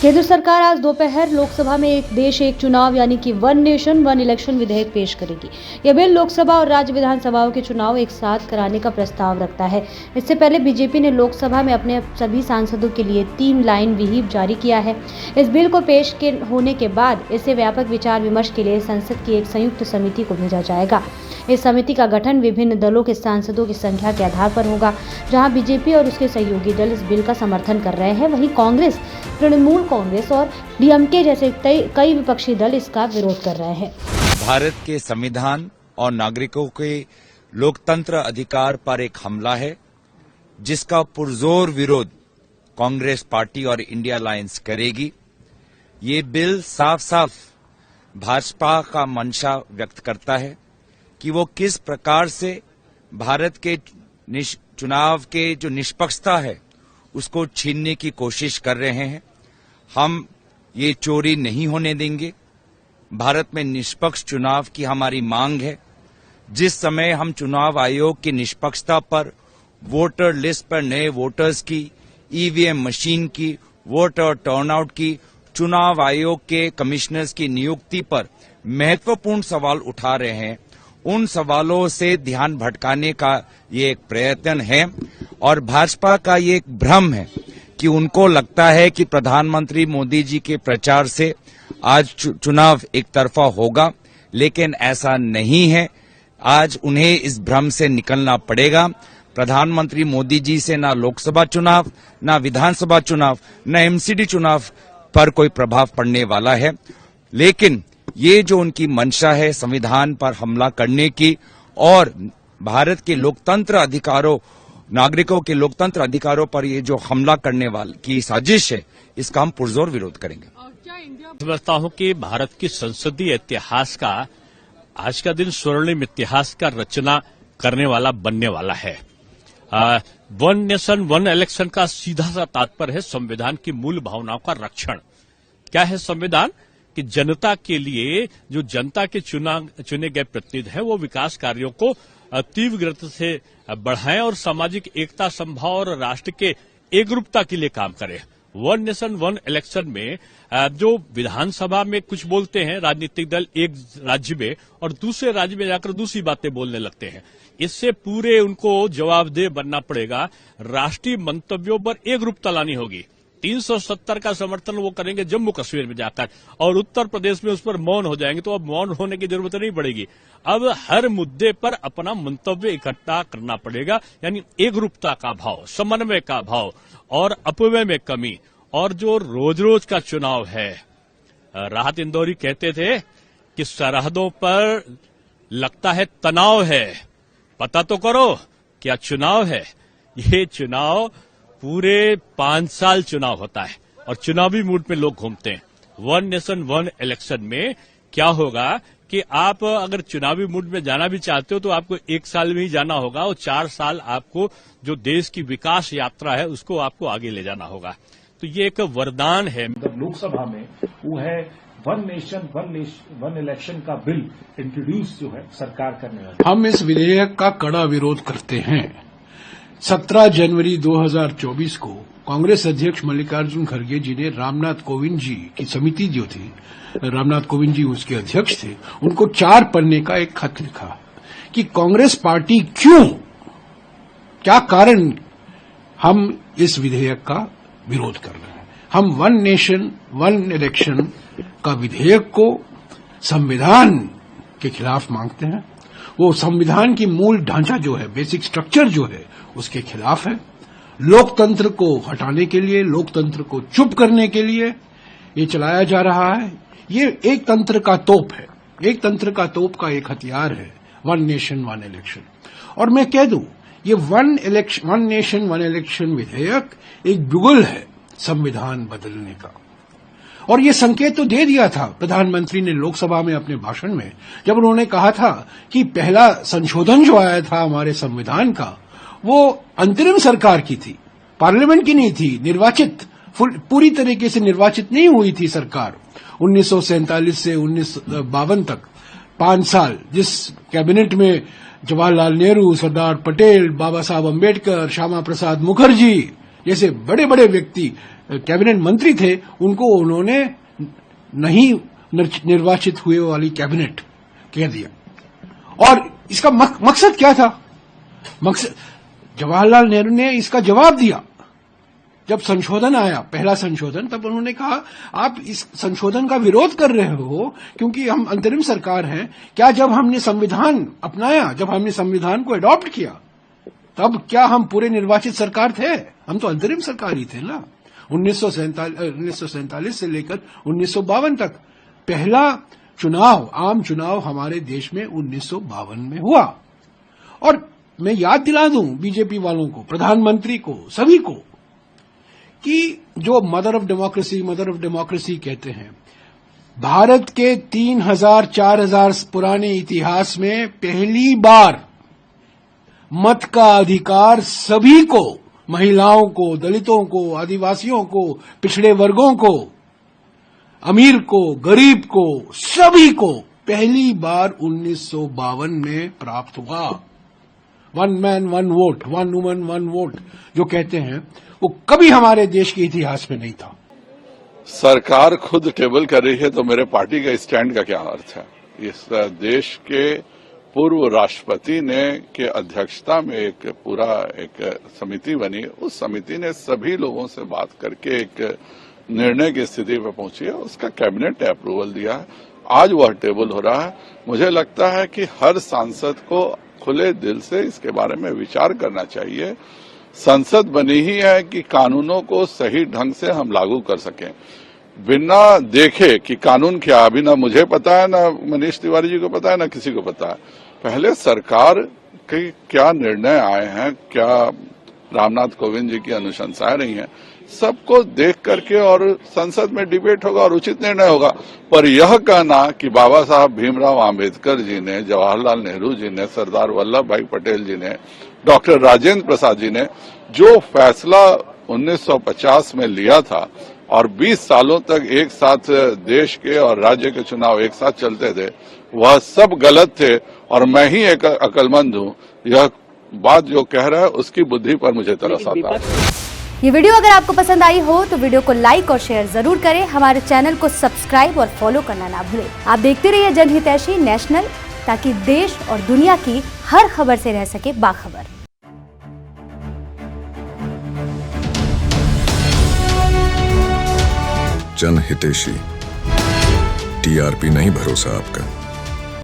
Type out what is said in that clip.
केंद्र सरकार आज दोपहर लोकसभा में एक देश एक चुनाव यानी कि वन नेशन वन इलेक्शन विधेयक पेश करेगी। यह बिल लोकसभा और राज्य विधानसभाओं के चुनाव एक साथ कराने का प्रस्ताव रखता है। इससे पहले बीजेपी ने लोकसभा में अपने सभी सांसदों के लिए 3 लाइन व्हिप जारी किया है। इस बिल को पेश होने के बाद इसे व्यापक विचार विमर्श के लिए संसद की एक संयुक्त समिति को भेजा जाएगा। इस समिति का गठन विभिन्न दलों के सांसदों की संख्या के आधार पर होगा। जहां बीजेपी और उसके सहयोगी दल इस बिल का समर्थन कर रहे हैं, वहीं कांग्रेस, तृणमूल कांग्रेस और डीएमके जैसे कई विपक्षी दल इसका विरोध कर रहे हैं। भारत के संविधान और नागरिकों के लोकतंत्र अधिकार पर एक हमला है, जिसका पुरजोर विरोध कांग्रेस पार्टी और इंडिया अलायंस करेगी। ये बिल साफ साफ भाजपा का मंशा व्यक्त करता है कि वो किस प्रकार से भारत के चुनाव के जो निष्पक्षता है उसको छीनने की कोशिश कर रहे हैं। हम ये चोरी नहीं होने देंगे। भारत में निष्पक्ष चुनाव की हमारी मांग है। जिस समय हम चुनाव आयोग की निष्पक्षता पर, वोटर लिस्ट पर नए वोटर्स की, ईवीएम मशीन की, वोटर टर्नआउट की, चुनाव आयोग के कमिश्नर्स की नियुक्ति पर महत्वपूर्ण सवाल उठा रहे हैं, उन सवालों से ध्यान भटकाने का ये एक प्रयत्न है। और भाजपा का ये एक भ्रम है कि उनको लगता है कि प्रधानमंत्री मोदी जी के प्रचार से आज चुनाव एक तरफा होगा, लेकिन ऐसा नहीं है। आज उन्हें इस भ्रम से निकलना पड़ेगा। प्रधानमंत्री मोदी जी से ना लोकसभा चुनाव, ना विधानसभा चुनाव, ना एमसीडी चुनाव पर कोई प्रभाव पड़ने वाला है। लेकिन ये जो उनकी मंशा है संविधान पर हमला करने की और भारत के लोकतंत्र अधिकारों, नागरिकों के लोकतंत्र अधिकारों पर ये जो हमला करने वाली की साजिश है, इसका हम पुरजोर विरोध करेंगे। समझता हूं कि भारत की संसदीय इतिहास का आज का दिन स्वर्णिम इतिहास का रचना करने वाला बनने वाला है। वन नेशन वन इलेक्शन का सीधा सा तात्पर्य है संविधान की मूल भावनाओं का रक्षण। क्या है संविधान? कि जनता के लिए जो जनता के चुने गए प्रतिनिधि हैं वो विकास कार्यों को तीव्र गति से बढ़ाएं और सामाजिक एकता, संभाव और राष्ट्र के एकरूपता के लिए काम करें। वन नेशन वन इलेक्शन में जो विधानसभा में कुछ बोलते हैं राजनीतिक दल एक राज्य में और दूसरे राज्य में जाकर दूसरी बातें बोलने लगते हैं, इससे पूरे उनको जवाबदेह बनना पड़ेगा। राष्ट्रीय मंतव्यों पर एकरूपता लानी होगी। 370 का समर्थन वो करेंगे जम्मू कश्मीर में जाकर और उत्तर प्रदेश में उस पर मौन हो जाएंगे, तो अब मौन होने की जरूरत नहीं पड़ेगी। अब हर मुद्दे पर अपना मंतव्य इकट्ठा करना पड़ेगा, यानी एकरूपता का भाव, समन्वय का भाव और अपव्यय में कमी। और जो रोज रोज का चुनाव है, राहत इंदौरी कहते थे कि सरहदों पर लगता है तनाव है, पता तो करो क्या चुनाव है। ये चुनाव पूरे 5 साल चुनाव होता है और चुनावी मूड में लोग घूमते हैं। वन नेशन वन इलेक्शन में क्या होगा कि आप अगर चुनावी मूड में जाना भी चाहते हो तो आपको 1 साल में ही जाना होगा और 4 साल आपको जो देश की विकास यात्रा है उसको आपको आगे ले जाना होगा। तो ये एक वरदान है। लोकसभा में वो है वन नेशन वन इलेक्शन का बिल इंट्रोड्यूस जो है सरकार करने वाली। हम इस विधेयक का कड़ा विरोध करते हैं। 17 जनवरी 2024 को कांग्रेस अध्यक्ष मल्लिकार्जुन खड़गे जी ने रामनाथ कोविंद जी की समिति जो थी, रामनाथ कोविंद जी उसके अध्यक्ष थे, उनको 4 पन्ने का एक खत लिखा कि कांग्रेस पार्टी क्या कारण हम इस विधेयक का विरोध कर रहे हैं। हम वन नेशन वन इलेक्शन का विधेयक को संविधान के खिलाफ मांगते हैं। वो संविधान की मूल ढांचा जो है, बेसिक स्ट्रक्चर जो है, उसके खिलाफ है। लोकतंत्र को हटाने के लिए, लोकतंत्र को चुप करने के लिए ये चलाया जा रहा है। ये एक तंत्र का तोप है, एक तंत्र का तोप का एक हथियार है वन नेशन वन इलेक्शन। और मैं कह दूं, ये वन नेशन वन इलेक्शन विधेयक एक बिगुल है संविधान बदलने का। और ये संकेत तो दे दिया था प्रधानमंत्री ने लोकसभा में अपने भाषण में, जब उन्होंने कहा था कि पहला संशोधन जो आया था हमारे संविधान का वो अंतरिम सरकार की थी, पार्लियामेंट की नहीं थी, निर्वाचित, पूरी तरीके से निर्वाचित नहीं हुई थी सरकार। 1947 से 1952 तक 5 साल जिस कैबिनेट में जवाहरलाल नेहरू, सरदार पटेल, बाबा साहब अम्बेडकर, श्यामा प्रसाद मुखर्जी जैसे बड़े बड़े व्यक्ति कैबिनेट मंत्री थे, उनको उन्होंने नहीं निर्वाचित हुए वाली कैबिनेट कह दिया। और इसका मकसद क्या था? मकसद, जवाहरलाल नेहरू ने इसका जवाब दिया जब संशोधन आया, पहला संशोधन, तब उन्होंने कहा आप इस संशोधन का विरोध कर रहे हो क्योंकि हम अंतरिम सरकार हैं। क्या जब हमने संविधान अपनाया, जब हमने संविधान को अडॉप्ट किया, तब क्या हम पूरे निर्वाचित सरकार थे? हम तो अंतरिम सरकार ही थे ना। 1947 से लेकर 1952 तक पहला चुनाव, आम चुनाव हमारे देश में 1952 में हुआ। और मैं याद दिला दूं बीजेपी वालों को, प्रधानमंत्री को, सभी को, कि जो मदर ऑफ डेमोक्रेसी कहते हैं, भारत के 3000-4000 पुराने इतिहास में पहली बार मत का अधिकार सभी को, महिलाओं को, दलितों को, आदिवासियों को, पिछड़े वर्गों को, अमीर को, गरीब को, सभी को पहली बार 1952 में प्राप्त हुआ। 1 मैन 1 वोट, 1 वुमन 1 वोट जो कहते हैं, वो कभी हमारे देश के इतिहास में नहीं था। सरकार खुद टेबल कर रही है तो मेरे पार्टी का स्टैंड का क्या अर्थ है? इस देश के पूर्व राष्ट्रपति ने के अध्यक्षता में एक समिति बनी। उस समिति ने सभी लोगों से बात करके एक निर्णय की स्थिति पर पहुंची है। उसका कैबिनेट ने अप्रूवल दिया है। आज वह टेबल हो रहा है। मुझे लगता है कि हर सांसद को खुले दिल से इसके बारे में विचार करना चाहिए। संसद बनी ही है कि कानूनों को सही ढंग से हम लागू कर सकें, बिना देखे कि कानून क्या। अभी ना मुझे पता है, ना मनीष तिवारी जी को पता है, ना किसी को पता है। पहले सरकार के क्या निर्णय आए हैं, क्या रामनाथ कोविंद जी की अनुशंसाएं रही हैं, सबको देख करके और संसद में डिबेट होगा और उचित निर्णय होगा। पर यह कहना कि बाबा साहब भीमराव आम्बेडकर जी ने, जवाहरलाल नेहरू जी ने, सरदार वल्लभ भाई पटेल जी ने, डॉक्टर राजेंद्र प्रसाद जी ने जो फैसला 1950 में लिया था और 20 सालों तक एक साथ देश के और राज्य के चुनाव एक साथ चलते थे, वह सब गलत थे और मैं ही एक अक्लमंद हूं। यह बात जो कह रहा है उसकी बुद्धि पर मुझे तरस आता है। ये वीडियो अगर आपको पसंद आई हो तो वीडियो को लाइक और शेयर जरूर करें। हमारे चैनल को सब्सक्राइब और फॉलो करना ना भूलें। आप देखते रहिए जनहितैषी नेशनल, ताकि देश और दुनिया की हर खबर से रह सके बाखबर। जनहितैषी, टीआरपी नहीं भरोसा आपका।